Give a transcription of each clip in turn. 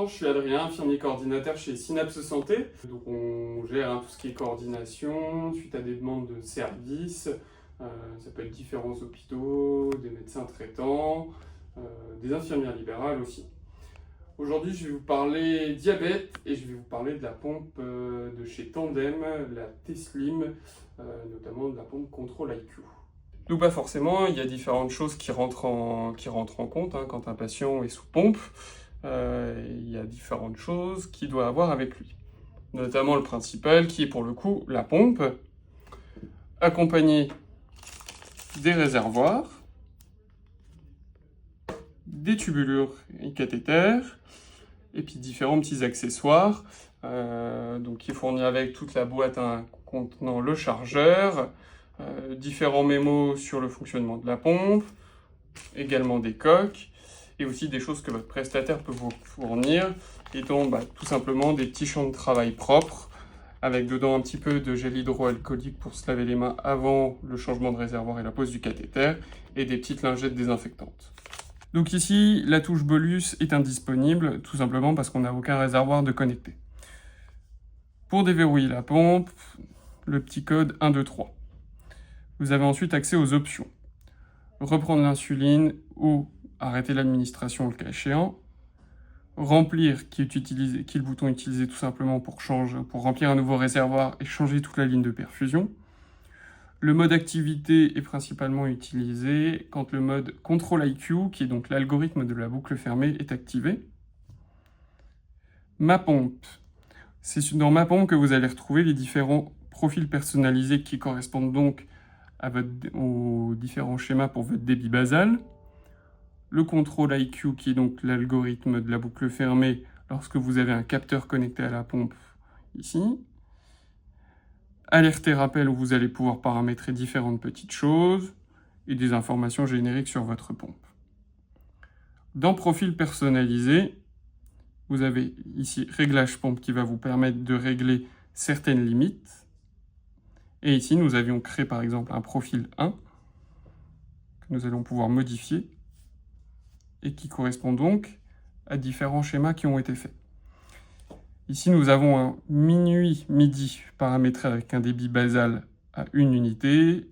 Bonjour, je suis Adrien, infirmier coordinateur chez Synapse Santé. Donc on gère tout ce qui est coordination suite à des demandes de services. Ça peut être différents hôpitaux, des médecins traitants, des infirmières libérales aussi. Aujourd'hui, je vais vous parler diabète et je vais vous parler de la pompe de chez Tandem, la T-Slim, notamment de la pompe Control IQ. Donc forcément, il y a différentes choses qui rentrent en compte quand un patient est sous pompe. Il y a différentes choses qu'il doit avoir avec lui. Notamment le principal qui est pour le coup la pompe, accompagné des réservoirs, des tubulures et cathéters, et puis différents petits accessoires, donc qui est fourni avec toute la boîte contenant le chargeur, différents mémos sur le fonctionnement de la pompe, également des coques, et aussi des choses que votre prestataire peut vous fournir, étant tout simplement des petits champs de travail propres, avec dedans un petit peu de gel hydroalcoolique pour se laver les mains avant le changement de réservoir et la pose du cathéter, et des petites lingettes désinfectantes. Donc ici, la touche bolus est indisponible, tout simplement parce qu'on n'a aucun réservoir de connecté. Pour déverrouiller la pompe, le petit code 123. Vous avez ensuite accès aux options. Reprendre l'insuline ou arrêter l'administration le cas échéant. Remplir, qui est le bouton utilisé tout simplement pour remplir un nouveau réservoir et changer toute la ligne de perfusion. Le mode activité est principalement utilisé quand le mode Control IQ, qui est donc l'algorithme de la boucle fermée, est activé. Ma pompe. C'est dans Ma pompe que vous allez retrouver les différents profils personnalisés qui correspondent donc aux différents schémas pour votre débit basal. Le Control IQ, qui est donc l'algorithme de la boucle fermée lorsque vous avez un capteur connecté à la pompe, ici. Alerte et rappel, où vous allez pouvoir paramétrer différentes petites choses, et des informations génériques sur votre pompe. Dans Profil personnalisé, vous avez ici Réglage pompe, qui va vous permettre de régler certaines limites. Et ici, nous avions créé par exemple un profil 1, que nous allons pouvoir modifier, et qui correspond donc à différents schémas qui ont été faits. Ici, nous avons un minuit-midi paramétré avec un débit basal à 1 unité.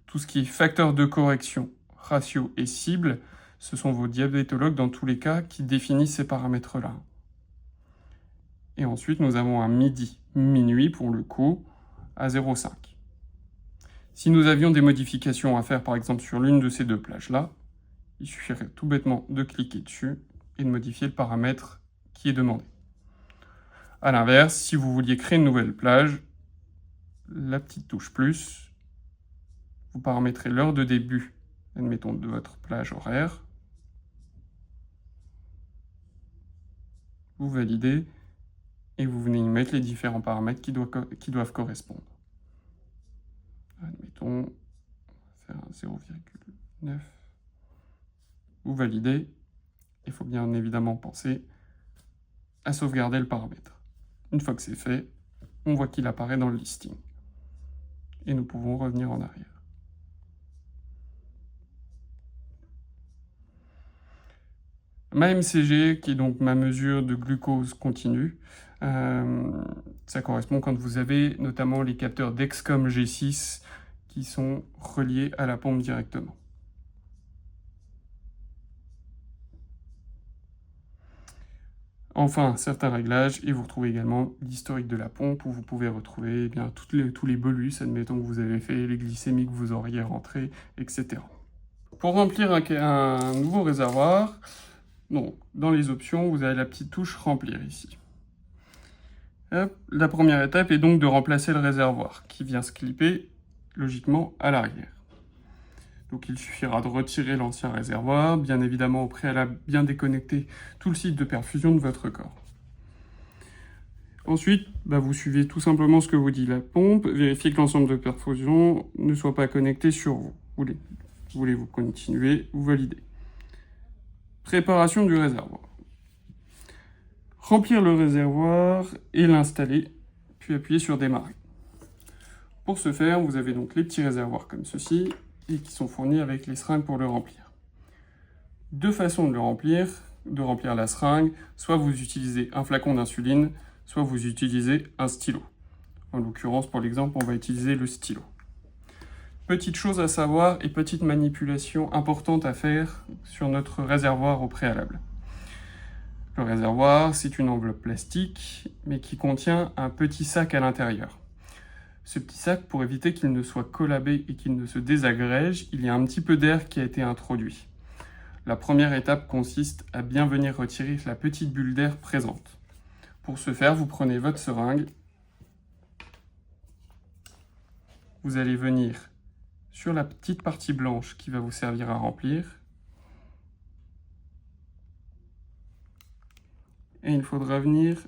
Tout ce qui est facteur de correction, ratio et cible, ce sont vos diabétologues dans tous les cas qui définissent ces paramètres-là. Et ensuite, nous avons un midi-minuit pour le coup à 0,5. Si nous avions des modifications à faire, par exemple sur l'une de ces deux plages-là, il suffirait tout bêtement de cliquer dessus et de modifier le paramètre qui est demandé. A l'inverse, si vous vouliez créer une nouvelle plage, la petite touche plus, vous paramétrez l'heure de début, admettons, de votre plage horaire. Vous validez et vous venez y mettre les différents paramètres qui doivent correspondre. Admettons, on va faire un 0,9. Vous validez. Il faut bien évidemment penser à sauvegarder le paramètre. Une fois que c'est fait, on voit qu'il apparaît dans le listing. Et nous pouvons revenir en arrière. Ma MCG, qui est donc ma mesure de glucose continue, ça correspond quand vous avez notamment les capteurs Dexcom G6 qui sont reliés à la pompe directement. Enfin, certains réglages, et vous retrouvez également l'historique de la pompe, où vous pouvez retrouver tous les bolus, admettons que vous avez fait, les glycémies que vous auriez rentrés, etc. Pour remplir un nouveau réservoir, donc, dans les options, vous avez la petite touche « Remplir » ici. Hop, la première étape est donc de remplacer le réservoir, qui vient se clipper logiquement à l'arrière. Donc il suffira de retirer l'ancien réservoir, bien évidemment au préalable bien déconnecter tout le site de perfusion de votre corps. Ensuite, vous suivez tout simplement ce que vous dit la pompe, vérifiez que l'ensemble de perfusion ne soit pas connecté sur vous. Voulez-vous continuer, vous validez. Préparation du réservoir. Remplir le réservoir et l'installer, puis appuyer sur démarrer. Pour ce faire, vous avez donc les petits réservoirs comme ceci, et qui sont fournis avec les seringues pour le remplir. Deux façons de le remplir. de remplir la seringue, soit vous utilisez un flacon d'insuline, soit vous utilisez un stylo. En l'occurrence, pour l'exemple, on va utiliser le stylo. Petite chose à savoir et petite manipulation importante à faire sur notre réservoir au préalable. Le réservoir, c'est une enveloppe plastique, mais qui contient un petit sac à l'intérieur. Ce petit sac, pour éviter qu'il ne soit collabé et qu'il ne se désagrège, il y a un petit peu d'air qui a été introduit. La première étape consiste à bien venir retirer la petite bulle d'air présente. Pour ce faire, vous prenez votre seringue, vous allez venir sur la petite partie blanche qui va vous servir à remplir, et il faudra venir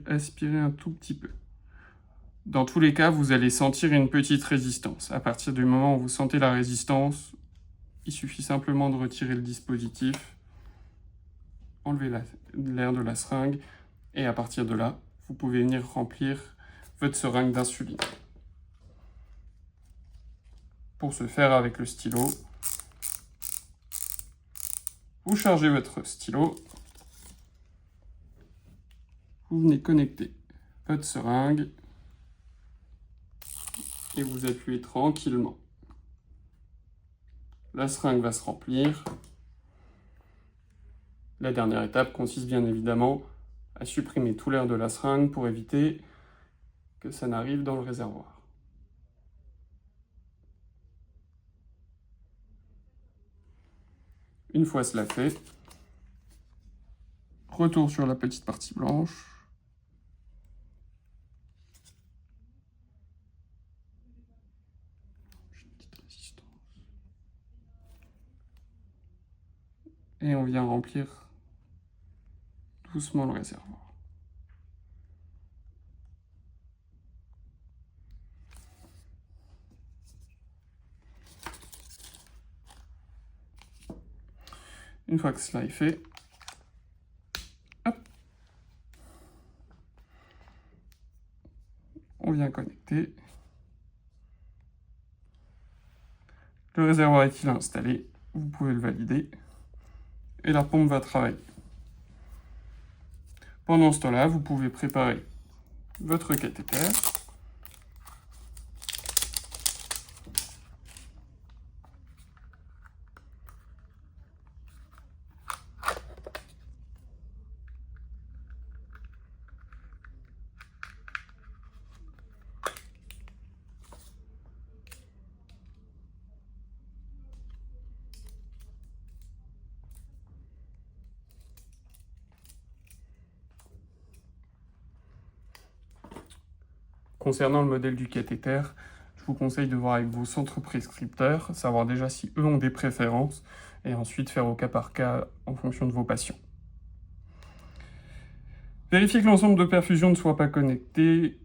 aspirer un tout petit peu. Dans tous les cas, vous allez sentir une petite résistance. À partir du moment où vous sentez la résistance, il suffit simplement de retirer le dispositif, enlever l'air de la seringue, et à partir de là, vous pouvez venir remplir votre seringue d'insuline. Pour ce faire, avec le stylo, vous chargez votre stylo, vous venez connecter votre seringue et vous appuyez tranquillement. La seringue va se remplir. La dernière étape consiste bien évidemment à supprimer tout l'air de la seringue pour éviter que ça n'arrive dans le réservoir. Une fois cela fait, retour sur la petite partie blanche. Et on vient remplir doucement le réservoir. Une fois que cela est fait, hop, on vient connecter. Le réservoir est-il installé? Vous pouvez le valider. Et la pompe va travailler. Pendant ce temps-là, vous pouvez préparer votre cathéter. Concernant le modèle du cathéter, je vous conseille de voir avec vos centres prescripteurs, savoir déjà si eux ont des préférences, et ensuite faire au cas par cas en fonction de vos patients. Vérifiez que l'ensemble de perfusion ne soit pas connecté.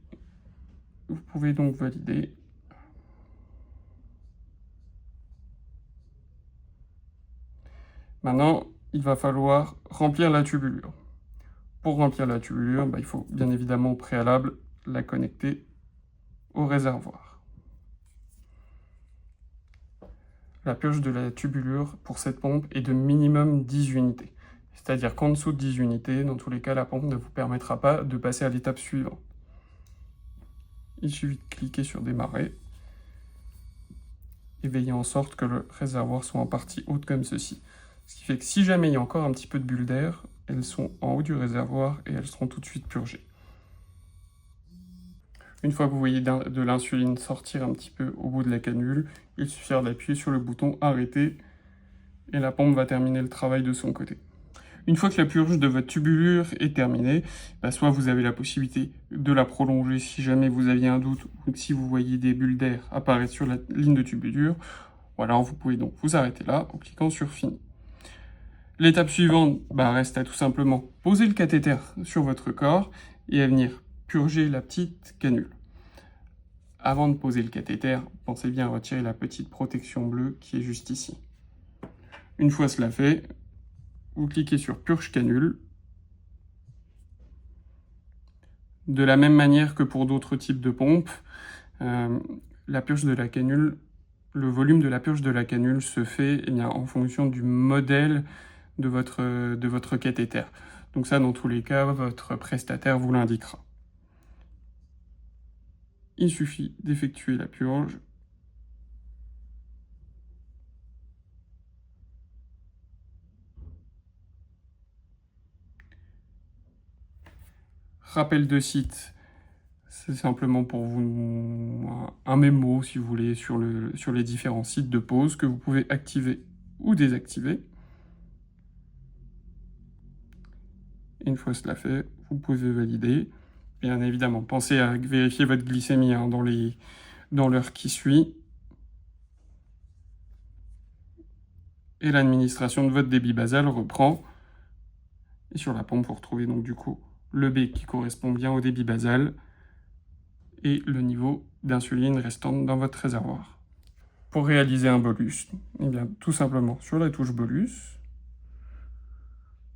Vous pouvez donc valider. Maintenant, il va falloir remplir la tubulure. Pour remplir la tubulure, il faut bien évidemment au préalable la connecter au réservoir. La purge de la tubulure pour cette pompe est de minimum 10 unités. C'est-à-dire qu'en dessous de 10 unités, dans tous les cas, la pompe ne vous permettra pas de passer à l'étape suivante. Il suffit de cliquer sur démarrer et veiller en sorte que le réservoir soit en partie haute comme ceci. Ce qui fait que si jamais il y a encore un petit peu de bulles d'air, elles sont en haut du réservoir et elles seront tout de suite purgées. Une fois que vous voyez de l'insuline sortir un petit peu au bout de la canule, il suffira d'appuyer sur le bouton arrêter et la pompe va terminer le travail de son côté. Une fois que la purge de votre tubulure est terminée, soit vous avez la possibilité de la prolonger si jamais vous aviez un doute ou si vous voyez des bulles d'air apparaître sur la ligne de tubulure. Ou alors vous pouvez donc vous arrêter là en cliquant sur Fini. L'étape suivante reste à tout simplement poser le cathéter sur votre corps et à venir purger la petite canule. Avant de poser le cathéter, pensez bien à retirer la petite protection bleue qui est juste ici. Une fois cela fait, vous cliquez sur Purge canule. De la même manière que pour d'autres types de pompes, la purge de la canule, le volume de la purge de la canule se fait en fonction du modèle de votre cathéter. Donc ça, dans tous les cas, votre prestataire vous l'indiquera. Il suffit d'effectuer la purge. Rappel de site, c'est simplement pour vous un mémo, si vous voulez, sur les différents sites de pause que vous pouvez activer ou désactiver. Une fois cela fait, vous pouvez valider. Bien évidemment, pensez à vérifier votre glycémie dans l'heure qui suit. Et l'administration de votre débit basal reprend. Et sur la pompe, vous retrouvez donc du coup le B qui correspond bien au débit basal et le niveau d'insuline restante dans votre réservoir. Pour réaliser un bolus, eh bien, tout simplement sur la touche bolus,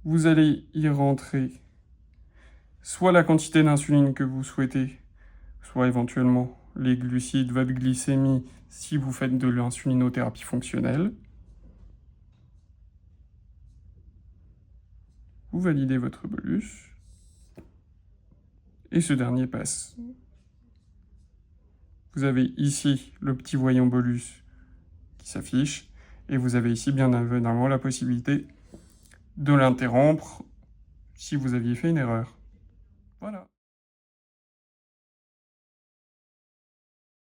vous allez y rentrer soit la quantité d'insuline que vous souhaitez, soit éventuellement les glucides, votre glycémie, si vous faites de l'insulinothérapie fonctionnelle. Vous validez votre bolus, et ce dernier passe. Vous avez ici le petit voyant bolus qui s'affiche, et vous avez ici bien évidemment la possibilité de l'interrompre si vous aviez fait une erreur. Voilà.